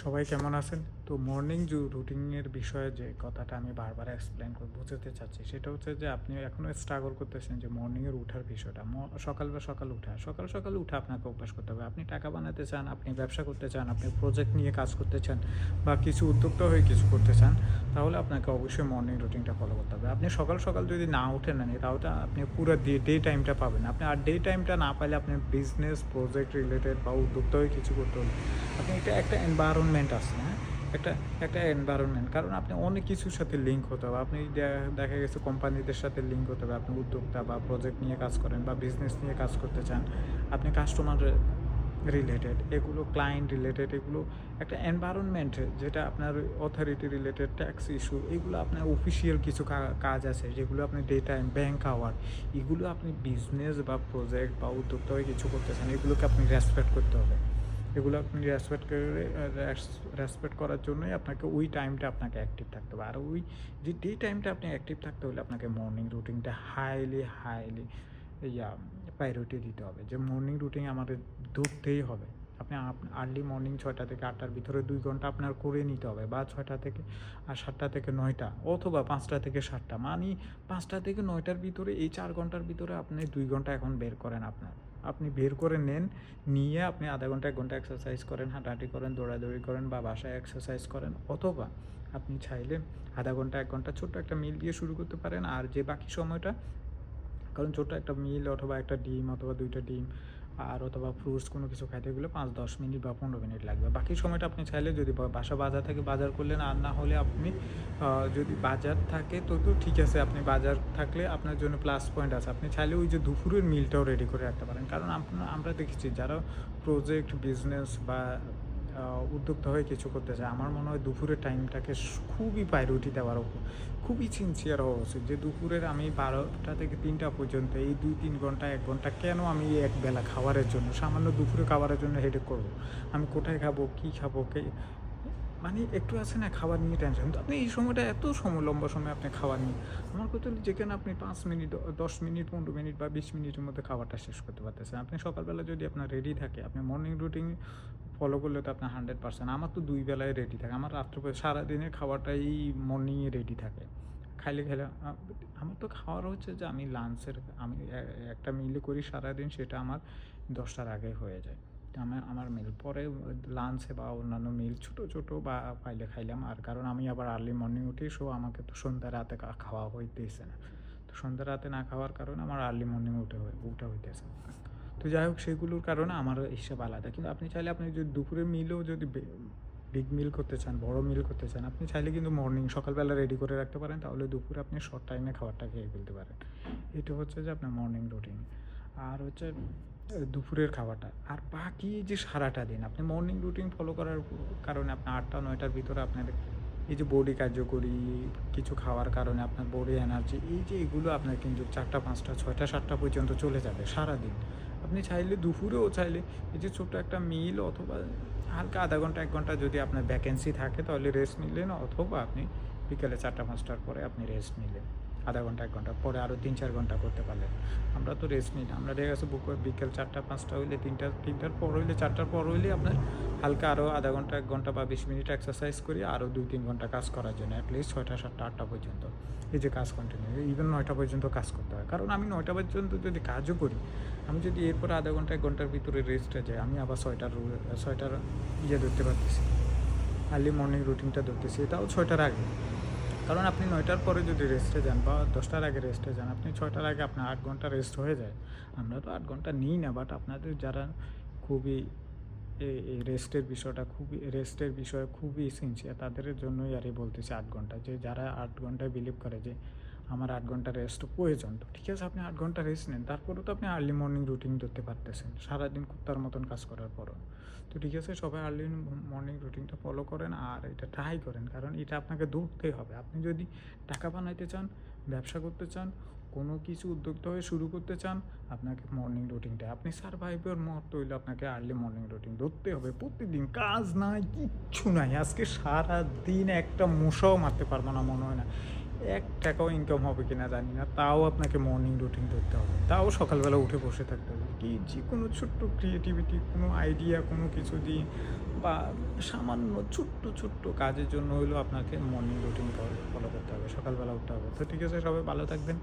সবাই কেমন আছেন? তো মর্নিং রুটিনের বিষয়ে যে কথাটা আমি বারবার এক্সপ্লেন করে বোঝাতে চাচ্ছি, সেটা হচ্ছে যে আপনি এখনও স্ট্রাগল করতেছেন যে মর্নিংয়ের উঠার বিষয়টা। সকাল বা সকাল উঠা। সকাল, সকাল উঠা আপনাকে অভ্যাস করতে হবে। আপনি টাকা বানাতে চান, আপনি ব্যবসা করতে চান, আপনি প্রজেক্ট নিয়ে কাজ করতে চান বা কিছু উদ্যোক্তা হয়ে কিছু করতে চান, তাহলে আপনাকে অবশ্যই মর্নিং রুটিনটা ফলো করতে হবে। আপনি সকাল, সকাল যদি না উঠেন না, তাহলে আপনি পুরা ডে টাইমটা পাবেন না। আপনি আর ডে টাইমটা না পাইলে আপনি বিজনেস, প্রজেক্ট রিলেটেড বা উদ্যোক্তা হয়ে কিছু করতে হলে আপনি এটা একটা এনভায়রনমেন্ট আছে, হ্যাঁ? একটা একটা এনভায়রনমেন্ট, কারণ আপনি অনেক কিছুর সাথে লিঙ্ক হতে হবে। আপনি দেখা গেছে কোম্পানিদের সাথে লিঙ্ক হতে হবে। আপনি উদ্যোক্তা বা প্রজেক্ট নিয়ে কাজ করেন বা বিজনেস নিয়ে কাজ করতে চান। আপনি কাস্টমার রিলেটেড, এগুলো ক্লায়েন্ট রিলেটেড, এগুলো একটা এনভায়রনমেন্ট, যেটা আপনার অথরিটি রিলেটেড, ট্যাক্স ইস্যু, এগুলো আপনার অফিসিয়াল কিছু কাজ আছে যেগুলো আপনি ডে টাইম, ব্যাংক আওয়ার, এগুলো আপনি বিজনেস বা প্রজেক্ট বা উদ্যোক্তা হয়ে কিছু করতে চান, এগুলোকে আপনি রেসপেক্ট করতে হবে। এগুলো আপনি রেসপেক্ট করার জন্যই আপনাকে ওই টাইমটা আপনাকে অ্যাক্টিভ থাকতে হবে। আর ওই যে ডে টাইমটা আপনি অ্যাক্টিভ থাকতে হলে আপনাকে মর্নিং রুটিনটা হাইলি ইয়া প্রায়োরিটি দিতে হবে, যে মর্নিং রুটিন আমাদের ধরতেই হবে। আপনি আর্লি মর্নিং ৬টা থেকে ৮টার ভিতরে ২ ঘন্টা আপনার করে নিতে হবে, বা ৬টা থেকে ৭টা থেকে ৯টা, অথবা ৫টা থেকে ৭টা, মানে ৫টা থেকে ৯টার ভিতরে, এই ৪ ঘন্টার ভিতরে আপনি ২ ঘন্টা এখন বের করেন আপনার। আপনি বের করে নেন, নিয়ে আপনি আধা ঘন্টা ১ ঘন্টা এক্সারসাইজ করেন, হাঁটাহাঁটি করেন, দৌড়াদৌড়ি করেন বা বাসায় এক্সারসাইজ করেন, অথবা আপনি চাইলে আধা ঘন্টা ১ ঘন্টা ছোট্ট একটা মিল দিয়ে শুরু করতে পারেন। আর যে বাকি সময়টা, কারণ ছোট্ট একটা মিল অথবা একটা ডিম অথবা ২টা ডিম আর অথবা ফ্রুটস কোনো কিছু খাইতে গেলে ৫-১০ মিনিট বা ১৫ মিনিট লাগবে। বাকি সময়টা আপনি চাইলে, যদি বাসা বাজার থাকে বাজার করলেন, আর না হলে আপনি যদি বাজার থাকে তো ঠিক আছে, আপনি বাজার থাকলে আপনার জন্য প্লাস পয়েন্ট আছে। আপনি চাইলে ওই যে দুপুরের মিলটাও রেডি করে রাখতে পারেন। কারণ আমরা দেখেছি যারা প্রজেক্ট, বিজনেস বা উদ্যোক্তা হয়ে কিছু করতে চায়, আমার মনে হয় দুপুরের টাইমটাকে খুবই প্রায়োরিটি দেওয়ার উপর, খুবই সিনসিয়ার হওয়া উচিত, যে দুপুরের আমি ১২টা থেকে ৩টা পর্যন্ত এই ২-৩ ঘন্টা ১ ঘন্টা কেন আমি একবেলা খাবারের জন্য, সামান্য দুপুরে খাবারের জন্য হেডেক করবো? আমি কোথায় খাবো, কী খাবো, মানে একটু আছে না, খাবার নিয়ে টেনশন। তো আপনি এই সময়টা, এত সময়, লম্বা সময় আপনি খাবার নিয়ে, আমার কথা হলো যেখানে আপনি ৫ মিনিট, ১০ মিনিট, ১৫ মিনিট বা ২০ মিনিটের মধ্যে খাবারটা শেষ করতে পারতেছেন। আপনি সকালবেলা যদি আপনার রেডি থাকে, আপনি মর্নিং রুটিন ফলো করলে তো আপনার 100%। আমার তো ২ বেলায় রেডি থাকে। আমার রাত্রে সারাদিনের খাবারটাই মর্নিংয়ে রেডি থাকে। খাইলে আমার তো খাওয়ার হচ্ছে যে আমি লাঞ্চের, আমি একটা মিল করি সারাদিন, সেটা আমার ১০টার আগে হয়ে যায়। তো আমার মিল পরে লাঞ্চে বা অন্যান্য মিল ছোটো বা পাইলে খাইলাম। আর কারণ আমি আবার আর্লি মর্নিং উঠি, সো আমাকে তো সন্ধ্যা রাতে খাওয়া হইতেছে না। তো সন্ধ্যা রাতে না খাওয়ার কারণে আমার আর্লি মর্নিং উঠা হইতেছে। তো যাই হোক, সেগুলোর কারণে আমার হিসাব আলাদা। কিন্তু আপনি চাইলে, আপনি যদি দুপুরের মিলও যদি বিগ মিল করতে চান, বড় মিল করতে চান, আপনি চাইলে কিন্তু মর্নিং সকালবেলা রেডি করে রাখতে পারেন। তাহলে দুপুরে আপনি শর্ট টাইমে খাবারটা খেয়ে ফেলতে পারেন। এটা হচ্ছে যে আপনার মর্নিং রুটিন। আর হচ্ছে দুপুরের খাবারটা। আর বাকি যে সারাটা দিন আপনি মর্নিং রুটিন ফলো করার কারণে আপনার ৮টা-৯টার ভিতরে আপনার এই যে বডি কার্যকরী কিছু খাওয়ার কারণে আপনার বডি এনার্জি, এই যে এগুলো আপনার কিন্তু ৪টা, ৫টা, ৬টা, ৭টা পর্যন্ত চলে যাবে সারাদিন। আপনি চাইলে দুপুরেও চাইলে এই যে ছোট্ট একটা মিল, অথবা হালকা আধা ঘন্টা ১ ঘন্টা যদি আপনার ভ্যাকেন্সি থাকে তাহলে রেস্ট নিলেন, অথবা আপনি বিকেলে ৪টা-৫টার পরে আপনি রেস্ট নিলেন। আধা ঘন্টা ১ ঘন্টা পরে আরও ৩-৪ ঘন্টা করতে পারলেন। আমরা তো রেস্ট নিই না। আমরা দেখা গেছে বিকেল ৪টা-৫টা হইলে, ৩টার পর হইলে, ৪টার পর হইলে আপনার হালকা আরও আধা ঘন্টা ১ ঘন্টা বা ২০ মিনিট এক্সারসাইজ করি, আরও ২-৩ ঘন্টা কাজ করার জন্য, অ্যাটলিস্ট ৬টা, ৭টা, ৮টা পর্যন্ত। এই যে কাজ কন্টিনিউ, ইভেন ৯টা পর্যন্ত কাজ করতে হয়। কারণ আমি ৯টা পর্যন্ত যদি কাজও করি, আমি যদি এরপর আধা ঘন্টা ১ ঘন্টার ভিতরে রেস্টে যাই, আমি আবার ৬টার ধরতে পারতেছি, আর্লি মর্নিং রুটিনটা ধরতেছি, এটাও ৬টার আগে। কারণ আপনি ৯টার পরে যদি রেস্টে যান বা ১০টার আগে রেস্টে যান, আপনি ৬টার আগে আপনার ৮ ঘন্টা রেস্ট হয়ে যায়। আমরা তো ৮ ঘন্টা নিই না, বাট আপনাদের যারা খুবই এই রেস্টের বিষয়ে খুবই সিনসিয়ার, তাদের জন্যই আর বলতেছি ৮ ঘন্টা, যে যারা ৮ ঘন্টায় বিলিভ করে যে আমার ৮ ঘন্টা রেস্ট প্রয়োজন, তো ঠিক আছে, আপনি ৮ ঘন্টা রেস্ট নেন। তারপরেও তো আপনি আর্লি মর্নিং রুটিন ধরতে পারতেছেন সারাদিন কুত্তার মতন কাজ করার পরও। তো ঠিক আছে, সবাই আর্লি মর্নিং রুটিনটা ফলো করেন আর এটা ট্রাই করেন, কারণ এটা আপনাকে ধরতেই হবে। আপনি যদি টাকা বানাইতে চান, ব্যবসা করতে চান, কোনো কিছু উদ্যোক্তা হয়ে শুরু করতে চান, আপনাকে মর্নিং রুটিনটা, আপনি সারভাইভার মতো হইলে আপনাকে আর্লি মর্নিং রুটিন ধরতে হবে। প্রতিদিন কাজ নাই, কিচ্ছু নাই, আজকে সারা দিন একটা মশাও মারতে পারবো না মনে হয় না, ১ টাকাও ইনকাম হবে কিনা জানি না, তাও আপনাকে মর্নিং রুটিন ধরতে হবে। তাও সকালবেলা উঠে বসে থাকতে হবে, কি যে কোনো ছোট্ট ক্রিয়েটিভিটি, কোনো আইডিয়া, কোনো কিছু দিয়ে বা সামান্য ছোট্ট, ছোট্ট কাজের জন্য হইলেও আপনাকে মর্নিং রুটিন ফলো করতে হবে। সকালবেলা উঠতে হবে। তো ঠিক আছে, সবাই ভালো থাকবেন।